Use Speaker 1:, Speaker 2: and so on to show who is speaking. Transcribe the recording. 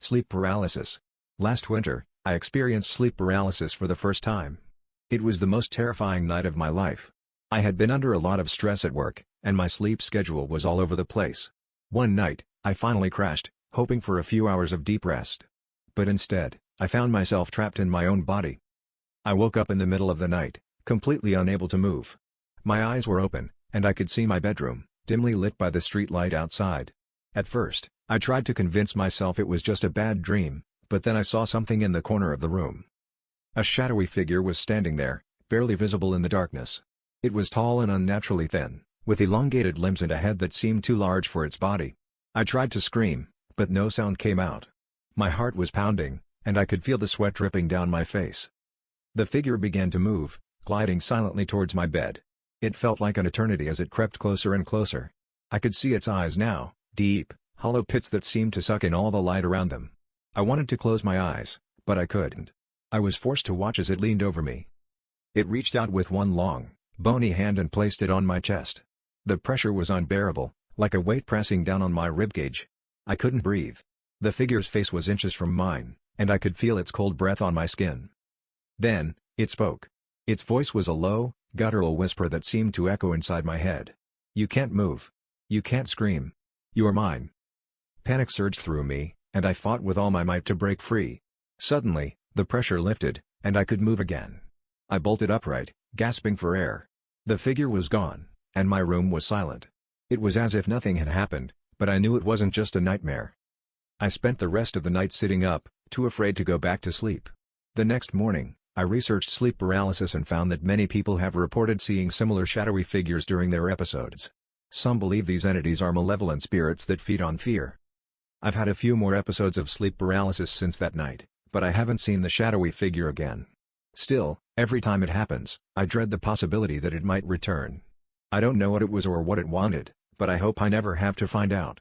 Speaker 1: Sleep paralysis. Last winter, I experienced sleep paralysis for the first time. It was the most terrifying night of my life. I had been under a lot of stress at work, and my sleep schedule was all over the place. One night, I finally crashed, hoping for a few hours of deep rest. But instead, I found myself trapped in my own body. I woke up in the middle of the night, completely unable to move. My eyes were open, and I could see my bedroom, dimly lit by the street light outside. At first, I tried to convince myself it was just a bad dream, but then I saw something in the corner of the room. A shadowy figure was standing there, barely visible in the darkness. It was tall and unnaturally thin, with elongated limbs and a head that seemed too large for its body. I tried to scream, but no sound came out. My heart was pounding, and I could feel the sweat dripping down my face. The figure began to move, gliding silently towards my bed. It felt like an eternity as it crept closer and closer. I could see its eyes now, deep, hollow pits that seemed to suck in all the light around them. I wanted to close my eyes, but I couldn't. I was forced to watch as it leaned over me. It reached out with one long, bony hand and placed it on my chest. The pressure was unbearable, like a weight pressing down on my ribcage. I couldn't breathe. The figure's face was inches from mine, and I could feel its cold breath on my skin. Then, it spoke. Its voice was a low, guttural whisper that seemed to echo inside my head. "You can't move. You can't scream. You are mine." Panic surged through me, and I fought with all my might to break free. Suddenly, the pressure lifted, and I could move again. I bolted upright, gasping for air. The figure was gone, and my room was silent. It was as if nothing had happened, but I knew it wasn't just a nightmare. I spent the rest of the night sitting up, too afraid to go back to sleep. The next morning, I researched sleep paralysis and found that many people have reported seeing similar shadowy figures during their episodes. Some believe these entities are malevolent spirits that feed on fear. I've had a few more episodes of sleep paralysis since that night, but I haven't seen the shadowy figure again. Still, every time it happens, I dread the possibility that it might return. I don't know what it was or what it wanted, but I hope I never have to find out.